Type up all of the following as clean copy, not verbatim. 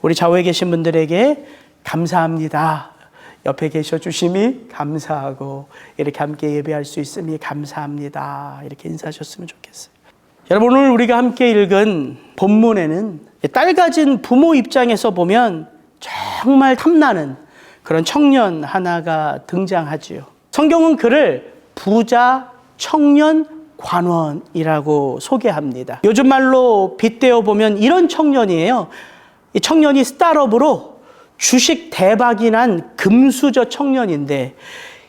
우리 좌우에 계신 분들에게 감사합니다. 옆에 계셔 주심이 감사하고 이렇게 함께 예배할 수 있음이 감사합니다. 이렇게 인사하셨으면 좋겠어요. 여러분, 오늘 우리가 함께 읽은 본문에는 딸 가진 부모 입장에서 보면 정말 탐나는 그런 청년 하나가 등장하지요. 성경은 그를 부자 청년 관원이라고 소개합니다. 요즘 말로 빗대어 보면 이런 청년이에요. 이 청년이 스타트업으로 주식 대박이 난 금수저 청년인데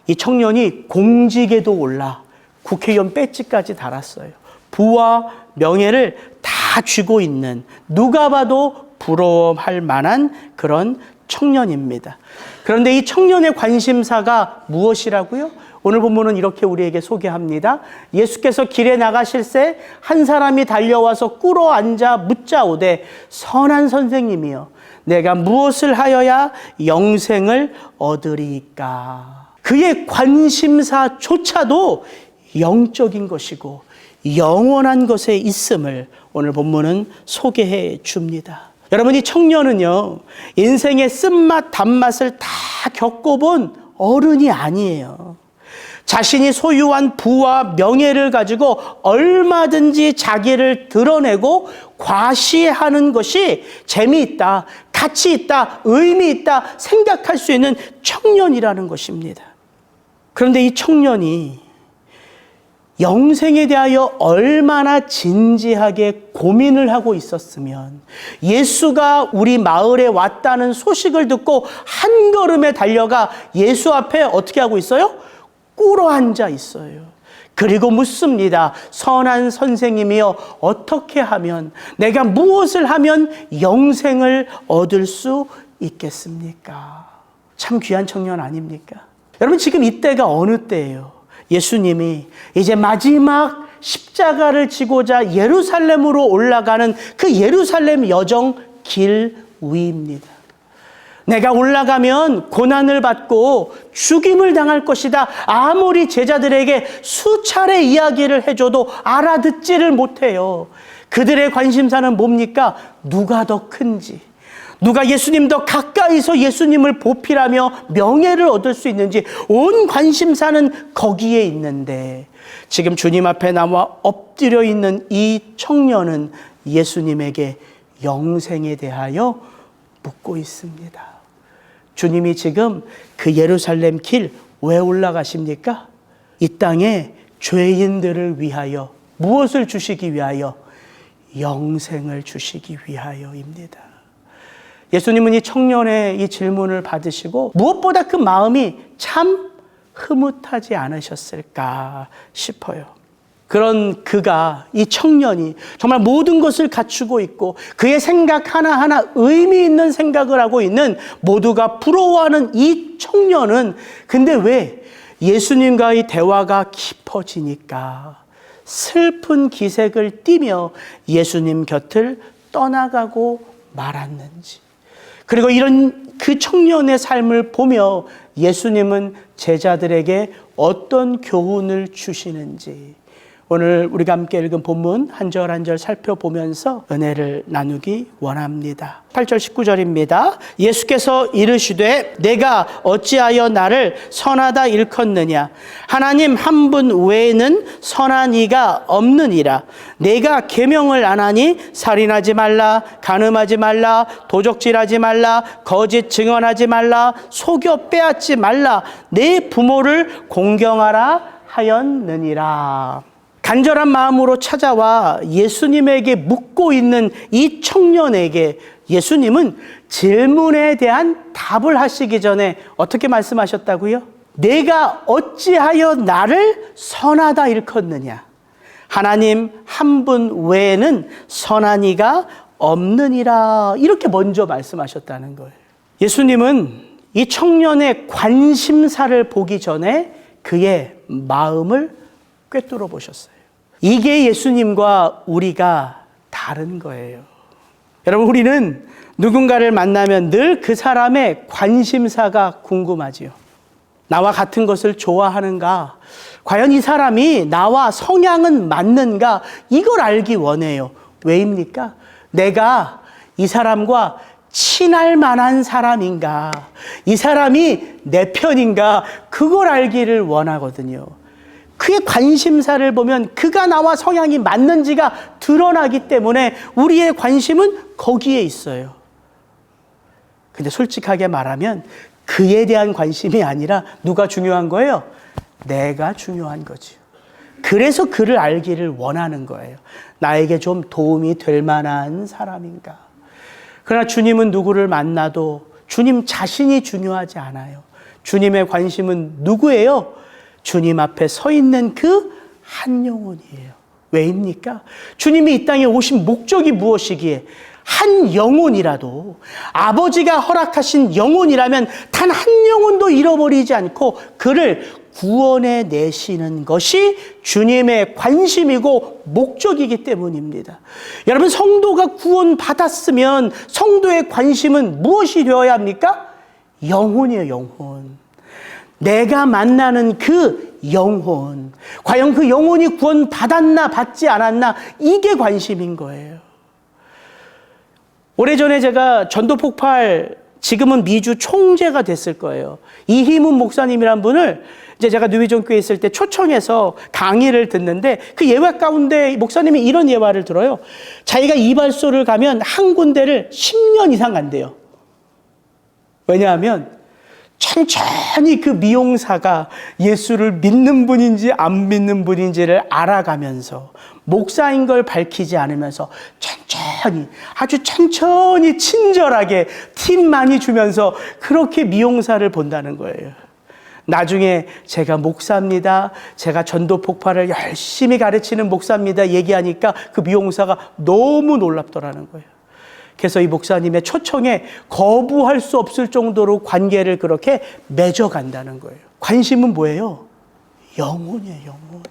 이 청년이 공직에도 올라 국회의원 배지까지 달았어요. 부와 명예를 다 쥐고 있는, 누가 봐도 부러워할 만한 그런 청년입니다. 그런데 이 청년의 관심사가 무엇이라고요? 오늘 본문은 이렇게 우리에게 소개합니다. 예수께서 길에 나가실새 한 사람이 달려와서 꿇어 앉아 묻자오되 선한 선생님이여 내가 무엇을 하여야 영생을 얻으리까. 그의 관심사조차도 영적인 것이고 영원한 것에 있음을 오늘 본문은 소개해 줍니다. 여러분, 이 청년은요, 인생의 쓴맛 단맛을 다 겪어본 어른이 아니에요. 자신이 소유한 부와 명예를 가지고 얼마든지 자기를 드러내고 과시하는 것이 재미있다, 가치 있다, 의미 있다 생각할 수 있는 청년이라는 것입니다. 그런데 이 청년이 영생에 대하여 얼마나 진지하게 고민을 하고 있었으면 예수가 우리 마을에 왔다는 소식을 듣고 한 걸음에 달려가 예수 앞에 어떻게 하고 있어요? 꿇어 앉아 있어요. 그리고 묻습니다. 선한 선생님이여 어떻게 하면, 내가 무엇을 하면 영생을 얻을 수 있겠습니까? 참 귀한 청년 아닙니까? 여러분, 지금 이때가 어느 때예요? 예수님이 이제 마지막 십자가를 지고자 예루살렘으로 올라가는 그 예루살렘 여정 길 위입니다. 내가 올라가면 고난을 받고 죽임을 당할 것이다. 아무리 제자들에게 수차례 이야기를 해줘도 알아듣지를 못해요. 그들의 관심사는 뭡니까? 누가 더 큰지, 누가 예수님 더 가까이서 예수님을 보필하며 명예를 얻을 수 있는지, 온 관심사는 거기에 있는데 지금 주님 앞에 나와 엎드려 있는 이 청년은 예수님에게 영생에 대하여 묻고 있습니다. 주님이 지금 그 예루살렘 길 왜 올라가십니까? 이 땅에 죄인들을 위하여 무엇을 주시기 위하여? 영생을 주시기 위하여입니다. 예수님은 이 청년의 이 질문을 받으시고 무엇보다 그 마음이 참 흐뭇하지 않으셨을까 싶어요. 그런 그가, 이 청년이 정말 모든 것을 갖추고 있고 그의 생각 하나하나 의미 있는 생각을 하고 있는, 모두가 부러워하는 이 청년은 근데 왜 예수님과의 대화가 깊어지니까 슬픈 기색을 띠며 예수님 곁을 떠나가고 말았는지, 그리고 이런 그 청년의 삶을 보며 예수님은 제자들에게 어떤 교훈을 주시는지 오늘 우리가 함께 읽은 본문 한 절 한 절 살펴보면서 은혜를 나누기 원합니다. 8절 19절입니다. 예수께서 이르시되 내가 어찌하여 나를 선하다 일컫느냐? 하나님 한 분 외에는 선한 이가 없느니라. 내가 계명을 안 하니 살인하지 말라, 간음하지 말라, 도적질하지 말라, 거짓 증언하지 말라, 속여 빼앗지 말라, 내 부모를 공경하라 하였느니라. 간절한 마음으로 찾아와 예수님에게 묻고 있는 이 청년에게 예수님은 질문에 대한 답을 하시기 전에 어떻게 말씀하셨다고요? 내가 어찌하여 나를 선하다 일컫느냐? 하나님 한 분 외에는 선한 이가 없느니라. 이렇게 먼저 말씀하셨다는 거예요. 예수님은 이 청년의 관심사를 보기 전에 그의 마음을 꿰뚫어 보셨어요. 이게 예수님과 우리가 다른 거예요. 여러분, 우리는 누군가를 만나면 늘 그 사람의 관심사가 궁금하지요. 나와 같은 것을 좋아하는가? 과연 이 사람이 나와 성향은 맞는가? 이걸 알기 원해요. 왜입니까? 내가 이 사람과 친할 만한 사람인가, 이 사람이 내 편인가, 그걸 알기를 원하거든요. 그의 관심사를 보면 그가 나와 성향이 맞는지가 드러나기 때문에 우리의 관심은 거기에 있어요. 근데 솔직하게 말하면 그에 대한 관심이 아니라 누가 중요한 거예요? 내가 중요한 거지요. 그래서 그를 알기를 원하는 거예요. 나에게 좀 도움이 될 만한 사람인가. 그러나 주님은 누구를 만나도 주님 자신이 중요하지 않아요. 주님의 관심은 누구예요? 주님 앞에 서 있는 그 한 영혼이에요. 왜입니까? 주님이 이 땅에 오신 목적이 무엇이기에 한 영혼이라도, 아버지가 허락하신 영혼이라면 단 한 영혼도 잃어버리지 않고 그를 구원해 내시는 것이 주님의 관심이고 목적이기 때문입니다. 여러분, 성도가 구원받았으면 성도의 관심은 무엇이 되어야 합니까? 영혼이에요, 영혼. 내가 만나는 그 영혼, 과연 그 영혼이 구원받았나 받지 않았나, 이게 관심인 거예요. 오래전에 제가 전도폭발, 지금은 미주 총재가 됐을 거예요, 이희문 목사님이란 분을 이제 제가 뉴비전교회에 있을 때 초청해서 강의를 듣는데, 그 예화 가운데 목사님이 이런 예화를 들어요. 자기가 이발소를 가면 한 군데를 10년 이상 간대요. 왜냐하면 천천히 그 미용사가 예수를 믿는 분인지 안 믿는 분인지를 알아가면서, 목사인 걸 밝히지 않으면서 천천히, 아주 천천히 친절하게 팁 많이 주면서 그렇게 미용사를 본다는 거예요. 나중에 제가 목사입니다, 제가 전도 폭발을 열심히 가르치는 목사입니다 얘기하니까 그 미용사가 너무 놀랍더라는 거예요. 그래서 이 목사님의 초청에 거부할 수 없을 정도로 관계를 그렇게 맺어간다는 거예요. 관심은 뭐예요? 영혼이에요, 영혼.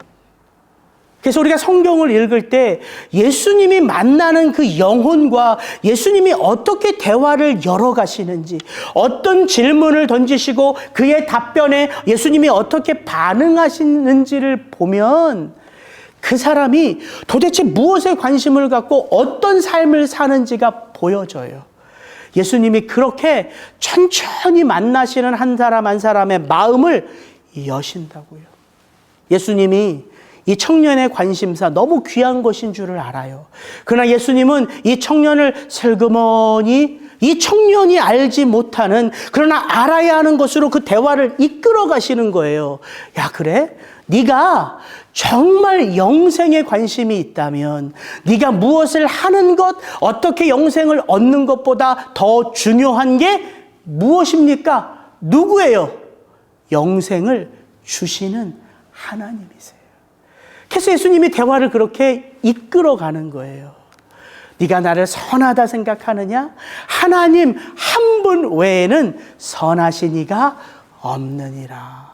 그래서 우리가 성경을 읽을 때 예수님이 만나는 그 영혼과 예수님이 어떻게 대화를 열어가시는지, 어떤 질문을 던지시고 그의 답변에 예수님이 어떻게 반응하시는지를 보면 그 사람이 도대체 무엇에 관심을 갖고 어떤 삶을 사는지가 보여져요. 예수님이 그렇게 천천히 만나시는 한 사람 한 사람의 마음을 여신다고요. 예수님이 이 청년의 관심사 너무 귀한 것인 줄을 알아요. 그러나 예수님은 이 청년을 슬그머니, 이 청년이 알지 못하는, 그러나 알아야 하는 것으로 그 대화를 이끌어 가시는 거예요. 야, 그래? 네가 정말 영생에 관심이 있다면 네가 무엇을 하는 것, 어떻게 영생을 얻는 것보다 더 중요한 게 무엇입니까? 누구예요? 영생을 주시는 하나님이세요. 그래서 예수님이 대화를 그렇게 이끌어가는 거예요. 네가 나를 선하다 생각하느냐? 하나님 한 분 외에는 선하신 이가 없느니라.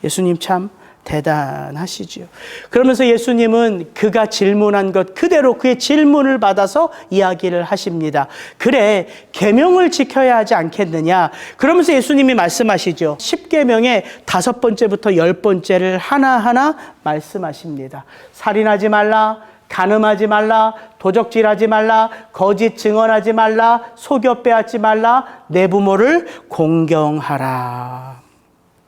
예수님 참 대단하시지요. 그러면서 예수님은 그가 질문한 것 그대로 그의 질문을 받아서 이야기를 하십니다. 그래, 계명을 지켜야 하지 않겠느냐? 그러면서 예수님이 말씀하시죠. 10계명의 5번째부터 10번째를 하나하나 말씀하십니다. 살인하지 말라, 간음하지 말라, 도적질하지 말라, 거짓 증언하지 말라, 속여 빼앗지 말라, 내 부모를 공경하라.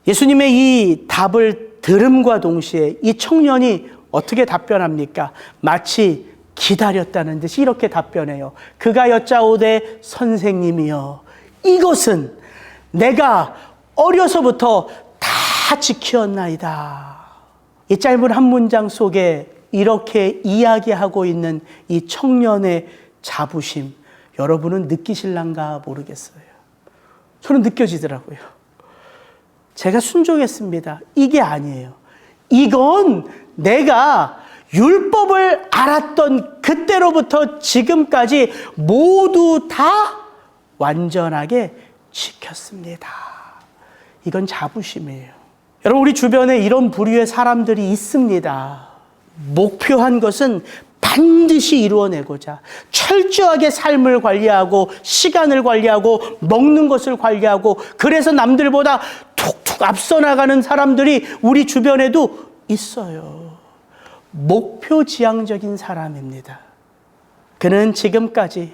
예수님의 이 답을 들음과 동시에 이 청년이 어떻게 답변합니까? 마치 기다렸다는 듯이 이렇게 답변해요. 그가 여짜오되 선생님이여, 이것은 내가 어려서부터 다 지켰나이다. 이 짧은 한 문장 속에 이렇게 이야기하고 있는 이 청년의 자부심, 여러분은 느끼실란가 모르겠어요. 저는 느껴지더라고요. 제가 순종했습니다. 이게 아니에요. 이건 내가 율법을 알았던 그때로부터 지금까지 모두 다 완전하게 지켰습니다. 이건 자부심이에요. 여러분, 우리 주변에 이런 부류의 사람들이 있습니다. 목표한 것은 반드시 이루어내고자 철저하게 삶을 관리하고 시간을 관리하고 먹는 것을 관리하고, 그래서 남들보다 툭툭 앞서 나가는 사람들이 우리 주변에도 있어요. 목표지향적인 사람입니다. 그는 지금까지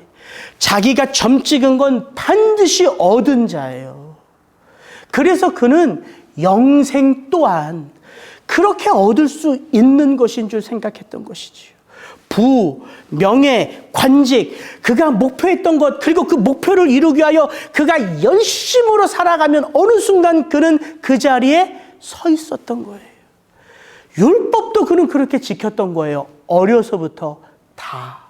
자기가 점 찍은 건 반드시 얻은 자예요. 그래서 그는 영생 또한 그렇게 얻을 수 있는 것인 줄 생각했던 것이지요. 부, 명예, 관직, 그가 목표했던 것, 그리고 그 목표를 이루기 위하여 그가 열심으로 살아가면 어느 순간 그는 그 자리에 서 있었던 거예요. 율법도 그는 그렇게 지켰던 거예요. 어려서부터 다.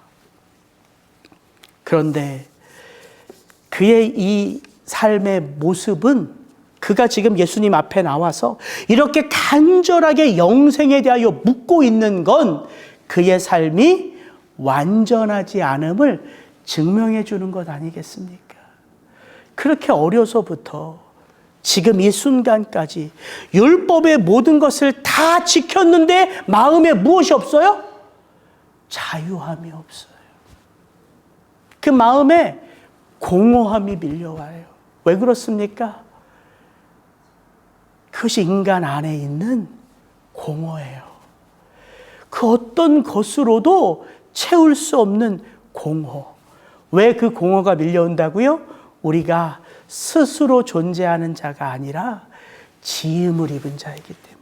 그런데 그의 이 삶의 모습은 그가 지금 예수님 앞에 나와서 이렇게 간절하게 영생에 대하여 묻고 있는 건 그의 삶이 완전하지 않음을 증명해 주는 것 아니겠습니까? 그렇게 어려서부터 지금 이 순간까지 율법의 모든 것을 다 지켰는데 마음에 무엇이 없어요? 자유함이 없어요. 그 마음에 공허함이 밀려와요. 왜 그렇습니까? 그것이 인간 안에 있는 공허예요. 그 어떤 것으로도 채울 수 없는 공허. 왜 그 공허가 밀려온다고요? 우리가 스스로 존재하는 자가 아니라 지음을 입은 자이기 때문이에요.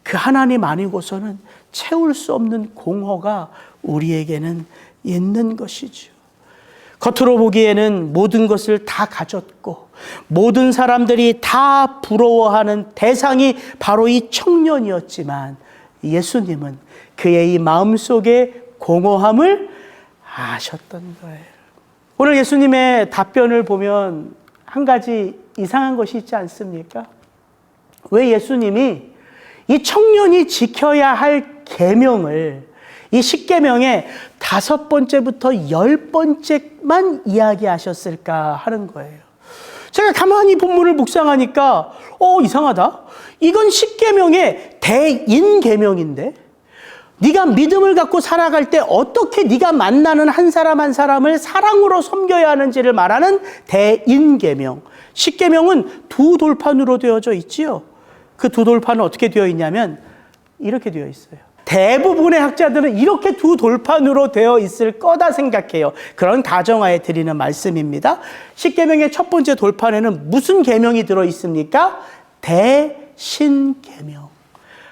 그 하나님 아니고서는 채울 수 없는 공허가 우리에게는 있는 것이죠. 겉으로 보기에는 모든 것을 다 가졌고 모든 사람들이 다 부러워하는 대상이 바로 이 청년이었지만 예수님은 그의 이 마음속의 공허함을 아셨던 거예요. 오늘 예수님의 답변을 보면 한 가지 이상한 것이 있지 않습니까? 왜 예수님이 이 청년이 지켜야 할 계명을 이 10계명의 5번째부터 10번째만 이야기하셨을까 하는 거예요. 제가 가만히 본문을 묵상하니까 이상하다. 이건 10계명의 대인계명인데 네가 믿음을 갖고 살아갈 때 어떻게 네가 만나는 한 사람 한 사람을 사랑으로 섬겨야 하는지를 말하는 대인계명. 10계명은 두 돌판으로 되어져 있지요. 그 두 돌판은 어떻게 되어 있냐면 이렇게 되어 있어요. 대부분의 학자들은 이렇게 두 돌판으로 되어 있을 거다 생각해요. 그런 가정하에 드리는 말씀입니다. 10계명의 첫 번째 돌판에는 무슨 계명이 들어 있습니까? 대신계명.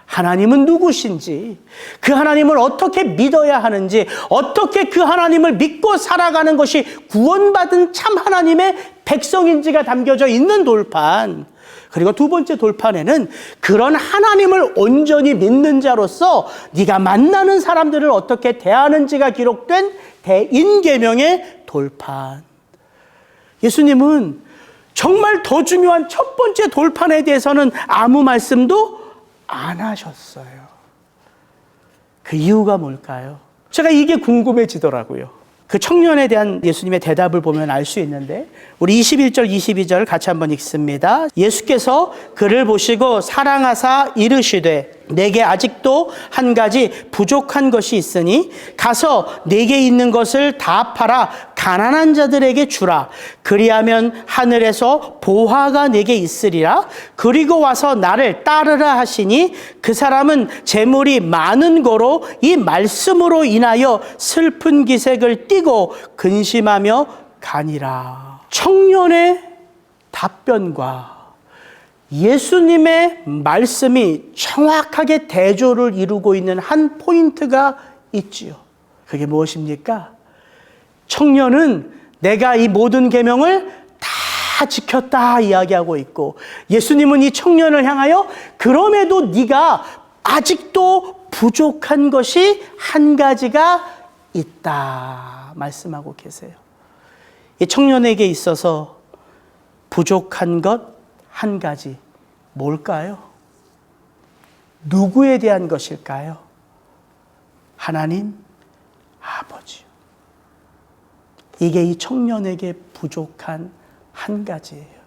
하나님은 누구신지, 그 하나님을 어떻게 믿어야 하는지, 어떻게 그 하나님을 믿고 살아가는 것이 구원받은 참 하나님의 백성인지가 담겨져 있는 돌판. 그리고 두 번째 돌판에는 그런 하나님을 온전히 믿는 자로서 네가 만나는 사람들을 어떻게 대하는지가 기록된 대인계명의 돌판. 예수님은 정말 더 중요한 첫 번째 돌판에 대해서는 아무 말씀도 안 하셨어요. 그 이유가 뭘까요? 제가 이게 궁금해지더라고요. 그 청년에 대한 예수님의 대답을 보면 알 수 있는데 우리 21절 22절 같이 한번 읽습니다. 예수께서 그를 보시고 사랑하사 이르시되 내게 아직도 한 가지 부족한 것이 있으니 가서 내게 있는 것을 다 팔아 가난한 자들에게 주라. 그리하면 하늘에서 보화가 내게 있으리라. 그리고 와서 나를 따르라 하시니 그 사람은 재물이 많은 거로 이 말씀으로 인하여 슬픈 기색을 띠고 근심하며 가니라. 청년의 답변과 예수님의 말씀이 정확하게 대조를 이루고 있는 한 포인트가 있지요. 그게 무엇입니까? 청년은 내가 이 모든 계명을 다 지켰다 이야기하고 있고 예수님은 이 청년을 향하여 그럼에도 네가 아직도 부족한 것이 한 가지가 있다 말씀하고 계세요. 이 청년에게 있어서 부족한 것 한 가지 뭘까요? 누구에 대한 것일까요? 하나님 아버지요. 이게 이 청년에게 부족한 한 가지예요.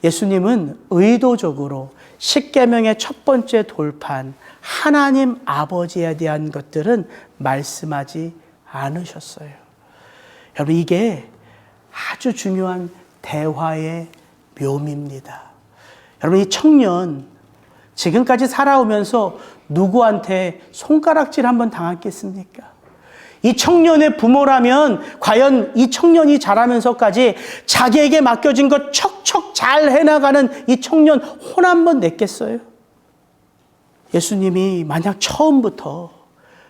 예수님은 의도적으로 10계명의 첫 번째 돌판 하나님 아버지에 대한 것들은 말씀하지 않으셨어요. 여러분 이게 아주 중요한 대화의 묘미입니다. 여러분 이 청년 지금까지 살아오면서 누구한테 손가락질 한번 당했겠습니까? 이 청년의 부모라면 과연 이 청년이 자라면서까지 자기에게 맡겨진 것 척척 잘 해나가는 이 청년 혼 한 번 냈겠어요? 예수님이 만약 처음부터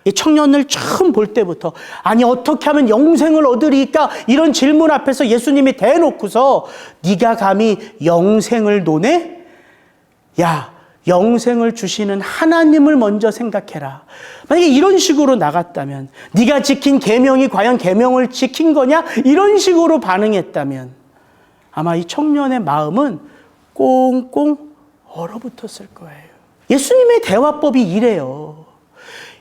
이 청년을 처음 볼 때부터 아니 어떻게 하면 영생을 얻으리까 이런 질문 앞에서 예수님이 대놓고서 네가 감히 영생을 논해? 야, 영생을 주시는 하나님을 먼저 생각해라. 만약에 이런 식으로 나갔다면 네가 지킨 계명이 과연 계명을 지킨 거냐? 이런 식으로 반응했다면 아마 이 청년의 마음은 꽁꽁 얼어붙었을 거예요. 예수님의 대화법이 이래요.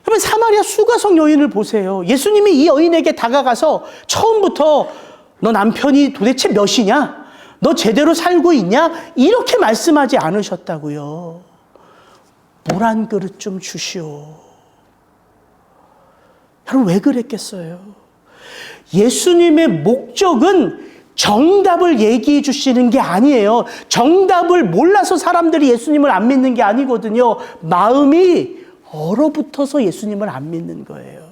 여러분 사마리아 수가성 여인을 보세요. 예수님이 이 여인에게 다가가서 처음부터 너 남편이 도대체 몇이냐? 너 제대로 살고 있냐? 이렇게 말씀하지 않으셨다고요. 물 한 그릇 좀 주시오. 여러분 왜 그랬겠어요? 예수님의 목적은 정답을 얘기해 주시는 게 아니에요. 정답을 몰라서 사람들이 예수님을 안 믿는 게 아니거든요. 마음이 얼어붙어서 예수님을 안 믿는 거예요.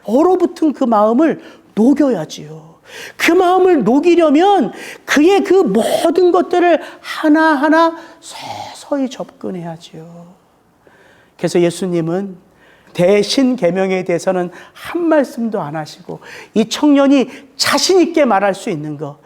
얼어붙은 그 마음을 녹여야지요. 그 마음을 녹이려면 그의 그 모든 것들을 하나하나 서서히 접근해야지요. 그래서 예수님은 대신계명에 대해서는 한 말씀도 안 하시고 이 청년이 자신 있게 말할 수 있는 것,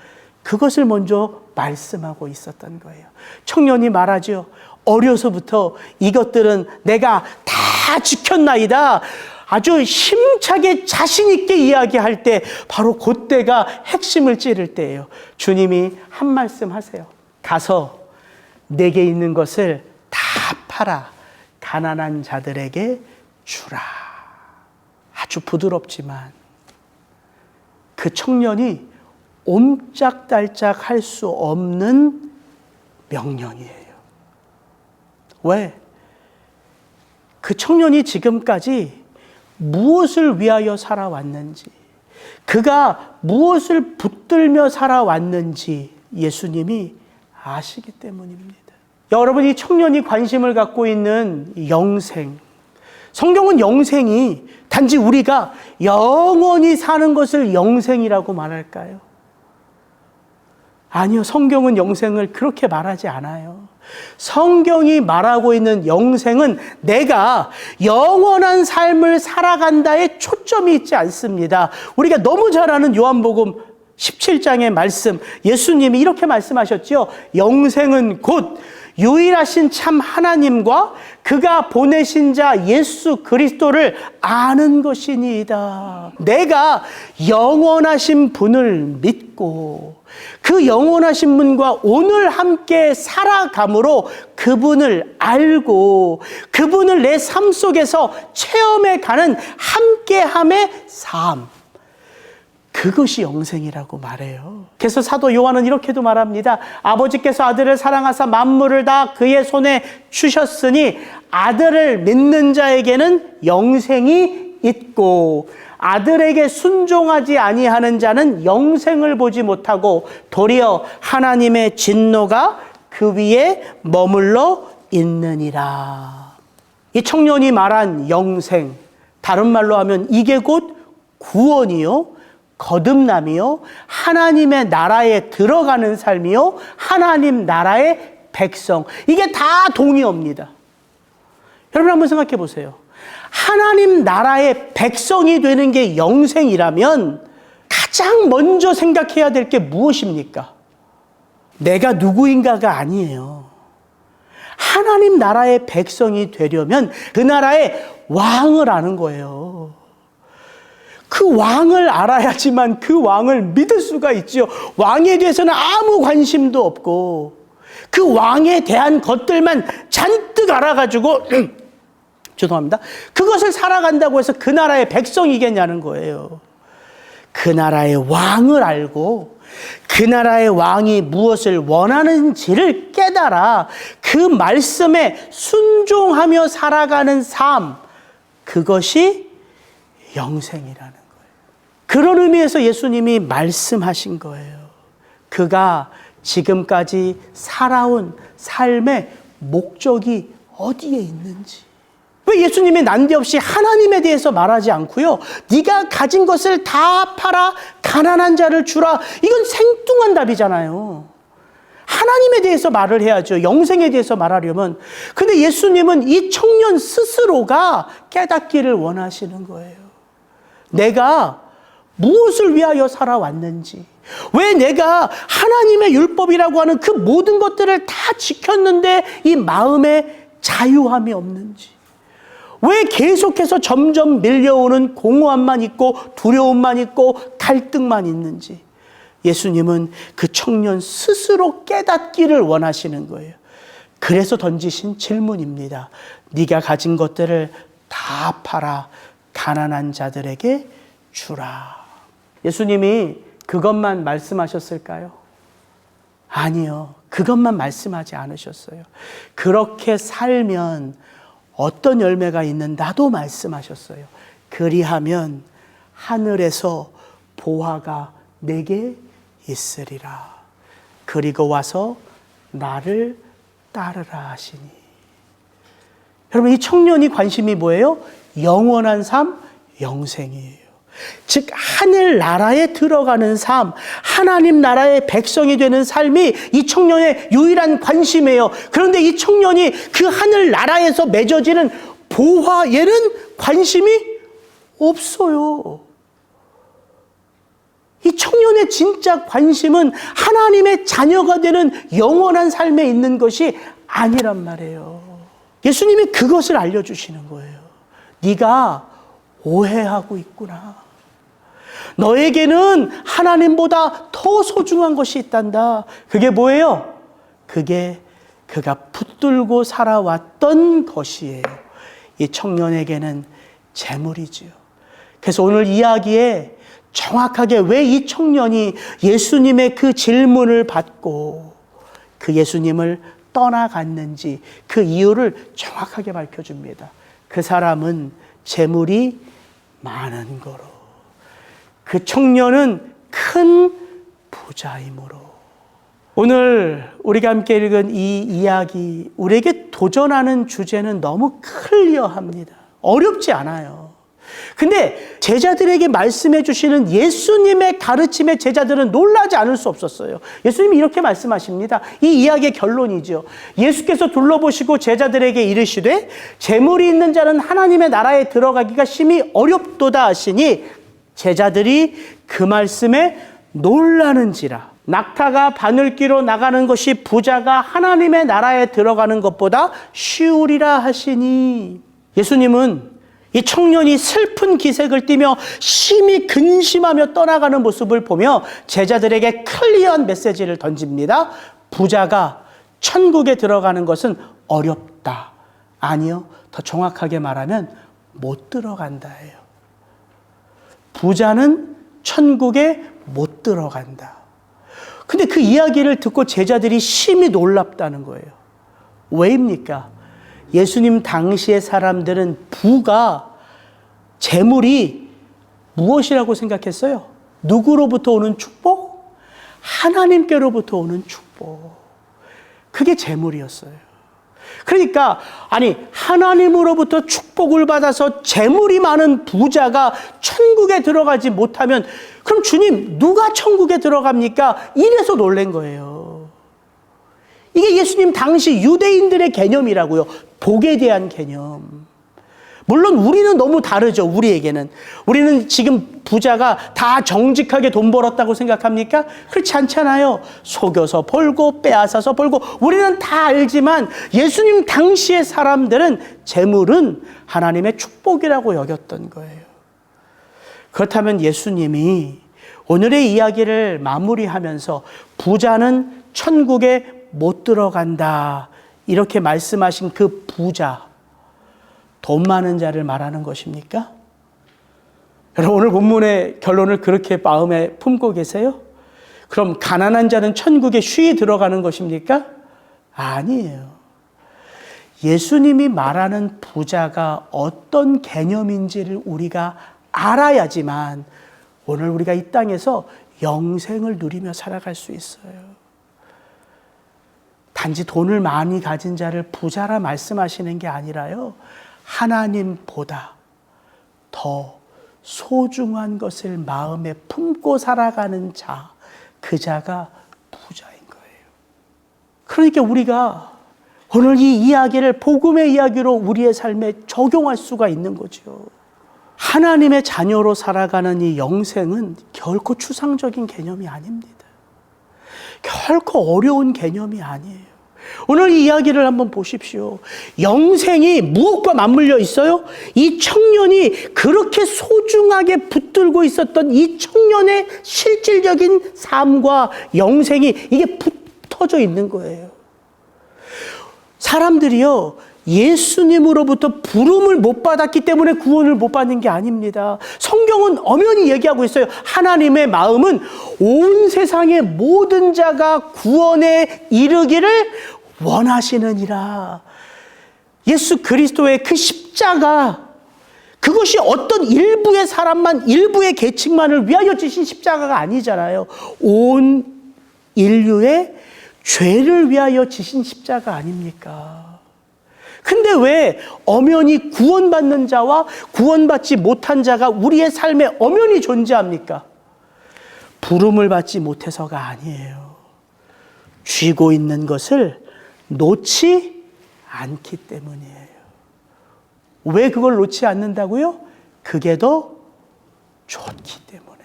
그것을 먼저 말씀하고 있었던 거예요. 청년이 말하죠. 어려서부터 이것들은 내가 다 지켰나이다. 아주 힘차게 자신 있게 이야기할 때 바로 그때가 핵심을 찌를 때예요. 주님이 한 말씀 하세요. 가서 내게 있는 것을 다 팔아 가난한 자들에게 주라. 아주 부드럽지만 그 청년이 옴짝달짝 할 수 없는 명령이에요. 왜? 그 청년이 지금까지 무엇을 위하여 살아왔는지, 그가 무엇을 붙들며 살아왔는지 예수님이 아시기 때문입니다. 여러분, 이 청년이 관심을 갖고 있는 영생, 성경은 영생이 단지 우리가 영원히 사는 것을 영생이라고 말할까요? 아니요, 성경은 영생을 그렇게 말하지 않아요. 성경이 말하고 있는 영생은 내가 영원한 삶을 살아간다에 초점이 있지 않습니다. 우리가 너무 잘 아는 요한복음 17장의 말씀, 예수님이 이렇게 말씀하셨죠. 영생은 곧 유일하신 참 하나님과 그가 보내신 자 예수 그리스도를 아는 것이니이다. 내가 영원하신 분을 믿고 그 영원하신 분과 오늘 함께 살아감으로 그분을 알고 그분을 내 삶 속에서 체험해 가는 함께함의 삶, 그것이 영생이라고 말해요. 그래서 사도 요한은 이렇게도 말합니다. 아버지께서 아들을 사랑하사 만물을 다 그의 손에 주셨으니 아들을 믿는 자에게는 영생이 있고 아들에게 순종하지 아니하는 자는 영생을 보지 못하고 도리어 하나님의 진노가 그 위에 머물러 있느니라. 이 청년이 말한 영생, 다른 말로 하면 이게 곧 구원이요, 거듭남이요, 하나님의 나라에 들어가는 삶이요, 하나님 나라의 백성, 이게 다 동의어입니다. 여러분 한번 생각해 보세요. 하나님 나라의 백성이 되는 게 영생이라면 가장 먼저 생각해야 될 게 무엇입니까? 내가 누구인가가 아니에요. 하나님 나라의 백성이 되려면 그 나라의 왕을 아는 거예요. 그 왕을 알아야지만 그 왕을 믿을 수가 있죠. 왕에 대해서는 아무 관심도 없고 그 왕에 대한 것들만 잔뜩 알아가지고 죄송합니다. 그것을 살아간다고 해서 그 나라의 백성이겠냐는 거예요. 그 나라의 왕을 알고 그 나라의 왕이 무엇을 원하는지를 깨달아 그 말씀에 순종하며 살아가는 삶, 그것이 영생이라는 거예요. 그런 의미에서 예수님이 말씀하신 거예요. 그가 지금까지 살아온 삶의 목적이 어디에 있는지. 왜 예수님이 난데없이 하나님에 대해서 말하지 않고요, 네가 가진 것을 다 팔아 가난한 자를 주라, 이건 생뚱한 답이잖아요. 하나님에 대해서 말을 해야죠. 영생에 대해서 말하려면. 근데 예수님은 이 청년 스스로가 깨닫기를 원하시는 거예요. 내가 무엇을 위하여 살아왔는지, 왜 내가 하나님의 율법이라고 하는 그 모든 것들을 다 지켰는데 이 마음에 자유함이 없는지, 왜 계속해서 점점 밀려오는 공허함만 있고 두려움만 있고 갈등만 있는지, 예수님은 그 청년 스스로 깨닫기를 원하시는 거예요. 그래서 던지신 질문입니다. 네가 가진 것들을 다 팔아 가난한 자들에게 주라. 예수님이 그것만 말씀하셨을까요? 아니요. 그것만 말씀하지 않으셨어요. 그렇게 살면 어떤 열매가 있는다도 말씀하셨어요. 그리하면 하늘에서 보화가 내게 있으리라. 그리고 와서 나를 따르라 하시니. 여러분, 이 청년이 관심이 뭐예요? 영원한 삶, 영생이에요. 즉 하늘나라에 들어가는 삶, 하나님 나라의 백성이 되는 삶이 이 청년의 유일한 관심이에요. 그런데 이 청년이 그 하늘나라에서 맺어지는 보화에는 관심이 없어요. 이 청년의 진짜 관심은 하나님의 자녀가 되는 영원한 삶에 있는 것이 아니란 말이에요. 예수님이 그것을 알려주시는 거예요. 네가 오해하고 있구나. 너에게는 하나님보다 더 소중한 것이 있단다. 그게 뭐예요? 그게 그가 붙들고 살아왔던 것이에요. 이 청년에게는 재물이지요. 그래서 오늘 이야기에 정확하게 왜 이 청년이 예수님의 그 질문을 받고 그 예수님을 떠나갔는지 그 이유를 정확하게 밝혀줍니다. 그 사람은 재물이 많은 거로, 그 청년은 큰 부자이므로. 오늘 우리가 함께 읽은 이 이야기, 우리에게 도전하는 주제는 너무 클리어합니다. 어렵지 않아요. 근데 제자들에게 말씀해 주시는 예수님의 가르침에 제자들은 놀라지 않을 수 없었어요. 예수님이 이렇게 말씀하십니다. 이 이야기의 결론이죠. 예수께서 둘러보시고 제자들에게 이르시되 재물이 있는 자는 하나님의 나라에 들어가기가 심히 어렵도다 하시니 제자들이 그 말씀에 놀라는지라. 낙타가 바늘귀로 나가는 것이 부자가 하나님의 나라에 들어가는 것보다 쉬우리라 하시니. 예수님은 이 청년이 슬픈 기색을 띠며 심히 근심하며 떠나가는 모습을 보며 제자들에게 클리어한 메시지를 던집니다. 부자가 천국에 들어가는 것은 어렵다. 아니요, 더 정확하게 말하면 못 들어간다예요. 부자는 천국에 못 들어간다. 근데 그 이야기를 듣고 제자들이 심히 놀랍다는 거예요. 왜입니까? 예수님 당시의 사람들은 부가, 재물이 무엇이라고 생각했어요? 누구로부터 오는 축복? 하나님께로부터 오는 축복. 그게 재물이었어요. 그러니까 아니, 하나님으로부터 축복을 받아서 재물이 많은 부자가 천국에 들어가지 못하면 그럼 주님, 누가 천국에 들어갑니까? 이래서 놀란 거예요. 이게 예수님 당시 유대인들의 개념이라고요. 복에 대한 개념. 물론 우리는 너무 다르죠. 우리에게는. 우리는 지금 부자가 다 정직하게 돈 벌었다고 생각합니까? 그렇지 않잖아요. 속여서 벌고 빼앗아서 벌고. 우리는 다 알지만 예수님 당시의 사람들은 재물은 하나님의 축복이라고 여겼던 거예요. 그렇다면 예수님이 오늘의 이야기를 마무리하면서 부자는 천국에 못 들어간다, 이렇게 말씀하신 그 부자, 돈 많은 자를 말하는 것입니까? 여러분, 오늘 본문의 결론을 그렇게 마음에 품고 계세요? 그럼 가난한 자는 천국에 쉬이 들어가는 것입니까? 아니에요. 예수님이 말하는 부자가 어떤 개념인지를 우리가 알아야지만 오늘 우리가 이 땅에서 영생을 누리며 살아갈 수 있어요. 단지 돈을 많이 가진 자를 부자라 말씀하시는 게 아니라요, 하나님보다 더 소중한 것을 마음에 품고 살아가는 자, 그 자가 부자인 거예요. 그러니까 우리가 오늘 이 이야기를 복음의 이야기로 우리의 삶에 적용할 수가 있는 거죠. 하나님의 자녀로 살아가는 이 영생은 결코 추상적인 개념이 아닙니다. 결코 어려운 개념이 아니에요. 오늘 이 이야기를 한번 보십시오. 영생이 무엇과 맞물려 있어요? 이 청년이 그렇게 소중하게 붙들고 있었던 이 청년의 실질적인 삶과 영생이 이게 붙어져 있는 거예요. 사람들이요, 예수님으로부터 부름을 못 받았기 때문에 구원을 못 받는 게 아닙니다. 성경은 엄연히 얘기하고 있어요. 하나님의 마음은 온 세상의 모든 자가 구원에 이르기를 원하시느니라. 예수 그리스도의 그 십자가, 그것이 어떤 일부의 사람만, 일부의 계층만을 위하여 지신 십자가가 아니잖아요. 온 인류의 죄를 위하여 지신 십자가 아닙니까? 근데 왜 엄연히 구원받는 자와 구원받지 못한 자가 우리의 삶에 엄연히 존재합니까? 부름을 받지 못해서가 아니에요. 쥐고 있는 것을 놓지 않기 때문이에요. 왜 그걸 놓지 않는다고요? 그게 더 좋기 때문에.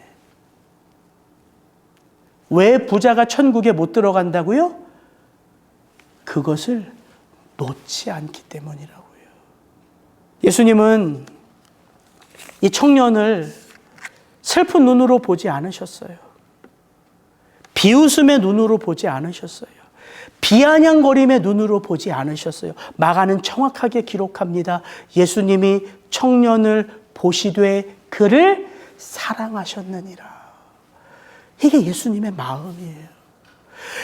왜 부자가 천국에 못 들어간다고요? 그것을 놓지 않기 때문이라고요. 예수님은 이 청년을 슬픈 눈으로 보지 않으셨어요. 비웃음의 눈으로 보지 않으셨어요. 비아냥거림의 눈으로 보지 않으셨어요. 마가는 정확하게 기록합니다. 예수님이 청년을 보시되 그를 사랑하셨느니라. 이게 예수님의 마음이에요.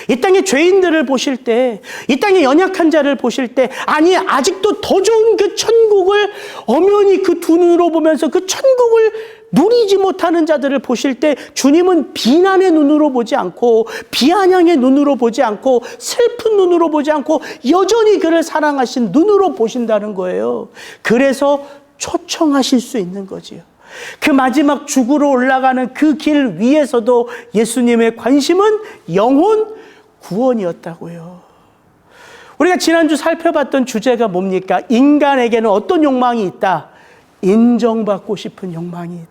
이 땅의 죄인들을 보실 때, 이 땅의 연약한 자를 보실 때, 아니 아직도 더 좋은 그 천국을 엄연히 그 두 눈으로 보면서 그 천국을 누리지 못하는 자들을 보실 때 주님은 비난의 눈으로 보지 않고 비아냥의 눈으로 보지 않고 슬픈 눈으로 보지 않고 여전히 그를 사랑하신 눈으로 보신다는 거예요. 그래서 초청하실 수 있는 거지요. 그 마지막 죽으러 올라가는 그 길 위에서도 예수님의 관심은 영혼 구원이었다고요. 우리가 지난주 살펴봤던 주제가 뭡니까? 인간에게는 어떤 욕망이 있다? 인정받고 싶은 욕망이 있다.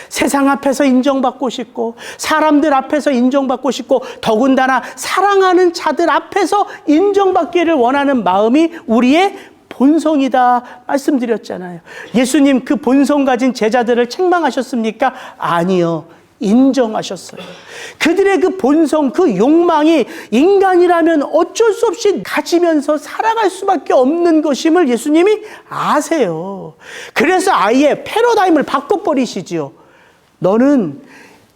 세상 앞에서 인정받고 싶고 사람들 앞에서 인정받고 싶고 더군다나 사랑하는 자들 앞에서 인정받기를 원하는 마음이 우리의 본성이다 말씀드렸잖아요. 예수님 그 본성 가진 제자들을 책망하셨습니까? 아니요. 인정하셨어요. 그들의 그 본성, 그 욕망이 인간이라면 어쩔 수 없이 가지면서 살아갈 수밖에 없는 것임을 예수님이 아세요. 그래서 아예 패러다임을 바꿔버리시지요. 너는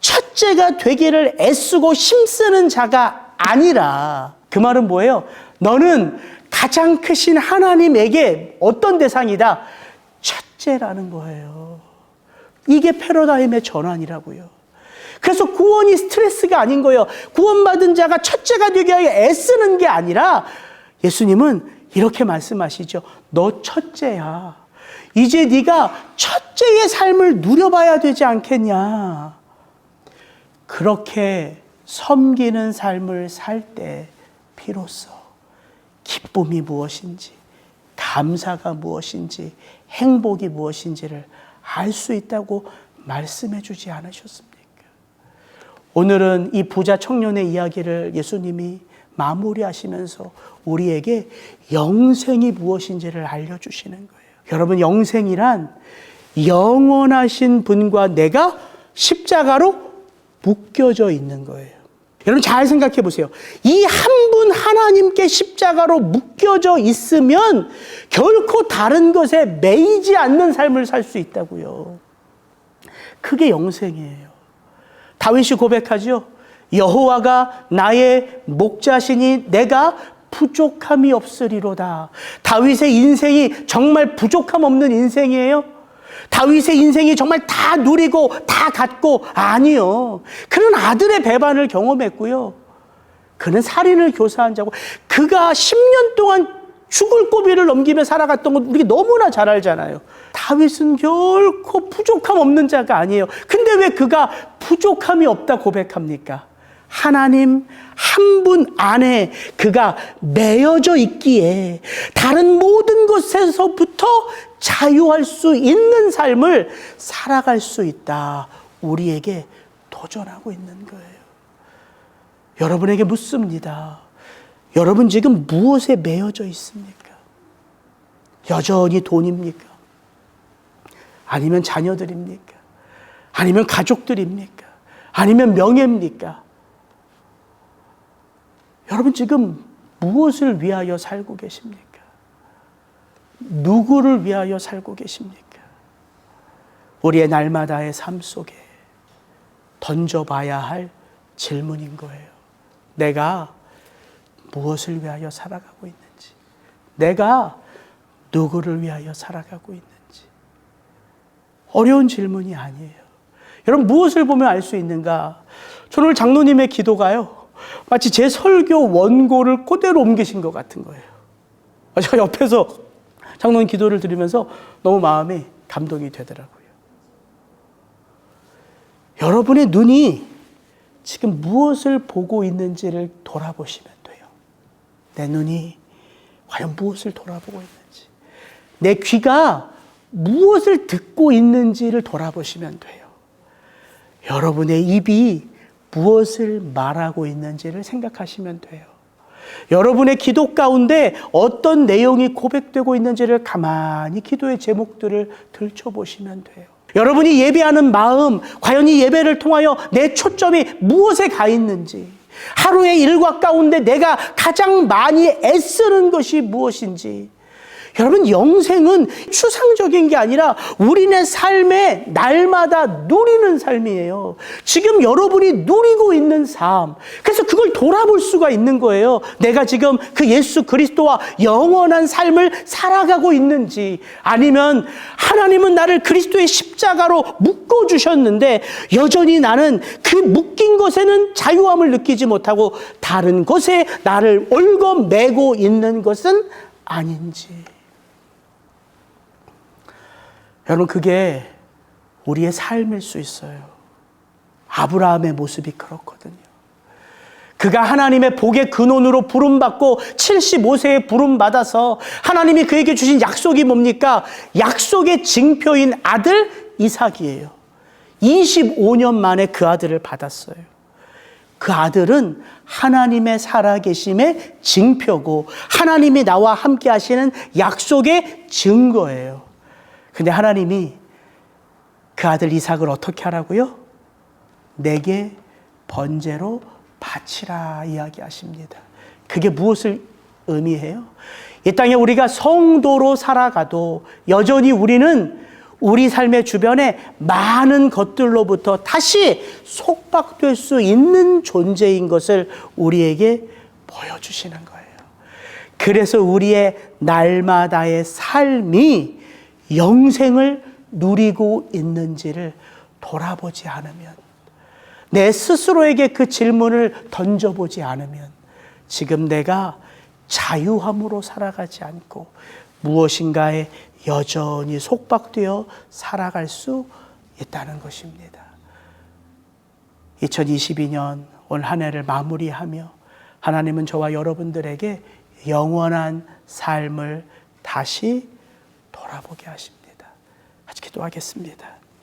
첫째가 되기를 애쓰고 힘쓰는 자가 아니라, 그 말은 뭐예요? 너는 가장 크신 하나님에게 어떤 대상이다? 첫째라는 거예요. 이게 패러다임의 전환이라고요. 그래서 구원이 스트레스가 아닌 거예요. 구원받은 자가 첫째가 되기 위해 애쓰는 게 아니라 예수님은 이렇게 말씀하시죠. 너 첫째야. 이제 네가 첫째의 삶을 누려봐야 되지 않겠냐. 그렇게 섬기는 삶을 살 때 비로소 기쁨이 무엇인지, 감사가 무엇인지, 행복이 무엇인지를 알 수 있다고 말씀해 주지 않으셨습니까? 오늘은 이 부자 청년의 이야기를 예수님이 마무리하시면서 우리에게 영생이 무엇인지를 알려주시는 거예요. 여러분, 영생이란 영원하신 분과 내가 십자가로 묶여져 있는 거예요. 여러분 잘 생각해 보세요. 이 한 분 하나님께 십자가로 묶여져 있으면 결코 다른 것에 매이지 않는 삶을 살 수 있다고요. 그게 영생이에요. 다윗이 고백하죠. 여호와가 나의 목자시니 내가 부족함이 없으리로다. 다윗의 인생이 정말 부족함 없는 인생이에요? 다윗의 인생이 정말 다 누리고 다 갖고? 아니요. 그는 아들의 배반을 경험했고요. 그는 살인을 교사한 자고, 그가 10년 동안 죽을 고비를 넘기며 살아갔던 건 우리가 너무나 잘 알잖아요. 다윗은 결코 부족함 없는 자가 아니에요. 근데 왜 그가 부족함이 없다 고백합니까? 하나님 한 분 안에 그가 매여져 있기에 다른 모든 것에서부터 자유할 수 있는 삶을 살아갈 수 있다. 우리에게 도전하고 있는 거예요. 여러분에게 묻습니다. 여러분 지금 무엇에 매여져 있습니까? 여전히 돈입니까? 아니면 자녀들입니까? 아니면 가족들입니까? 아니면 명예입니까? 여러분 지금 무엇을 위하여 살고 계십니까? 누구를 위하여 살고 계십니까? 우리의 날마다의 삶 속에 던져봐야 할 질문인 거예요. 내가 무엇을 위하여 살아가고 있는지, 내가 누구를 위하여 살아가고 있는지. 어려운 질문이 아니에요. 여러분 무엇을 보면 알 수 있는가? 저는 오늘 장로님의 기도가요, 마치 제 설교 원고를 그대로 옮기신 것 같은 거예요. 제가 옆에서 장로님 기도를 들으면서 너무 마음이 감동이 되더라고요. 여러분의 눈이 지금 무엇을 보고 있는지를 돌아보시면 돼요. 내 눈이 과연 무엇을 돌아보고 있는지, 내 귀가 무엇을 듣고 있는지를 돌아보시면 돼요. 여러분의 입이 무엇을 말하고 있는지를 생각하시면 돼요. 여러분의 기도 가운데 어떤 내용이 고백되고 있는지를 가만히 기도의 제목들을 들춰보시면 돼요. 여러분이 예배하는 마음, 과연 이 예배를 통하여 내 초점이 무엇에 가 있는지, 하루의 일과 가운데 내가 가장 많이 애쓰는 것이 무엇인지. 여러분 영생은 추상적인 게 아니라 우리네 삶에 날마다 누리는 삶이에요. 지금 여러분이 누리고 있는 삶, 그래서 그걸 돌아볼 수가 있는 거예요. 내가 지금 그 예수 그리스도와 영원한 삶을 살아가고 있는지, 아니면 하나님은 나를 그리스도의 십자가로 묶어주셨는데 여전히 나는 그 묶인 것에는 자유함을 느끼지 못하고 다른 것에 나를 얽어매고 있는 것은 아닌지. 여러분 그게 우리의 삶일 수 있어요. 아브라함의 모습이 그렇거든요. 그가 하나님의 복의 근원으로 부름받고 75세에 부름받아서 하나님이 그에게 주신 약속이 뭡니까? 약속의 징표인 아들 이삭이에요. 25년 만에 그 아들을 받았어요. 그 아들은 하나님의 살아계심의 징표고 하나님이 나와 함께 하시는 약속의 증거예요. 근데 하나님이 그 아들 이삭을 어떻게 하라고요? 내게 번제로 바치라 이야기하십니다. 그게 무엇을 의미해요? 이 땅에 우리가 성도로 살아가도 여전히 우리는 우리 삶의 주변에 많은 것들로부터 다시 속박될 수 있는 존재인 것을 우리에게 보여주시는 거예요. 그래서 우리의 날마다의 삶이 영생을 누리고 있는지를 돌아보지 않으면, 내 스스로에게 그 질문을 던져보지 않으면 지금 내가 자유함으로 살아가지 않고 무엇인가에 여전히 속박되어 살아갈 수 있다는 것입니다. 2022년 올 한 해를 마무리하며 하나님은 저와 여러분들에게 영원한 삶을 다시 돌아보게 하십니다. 같이 기도하겠습니다.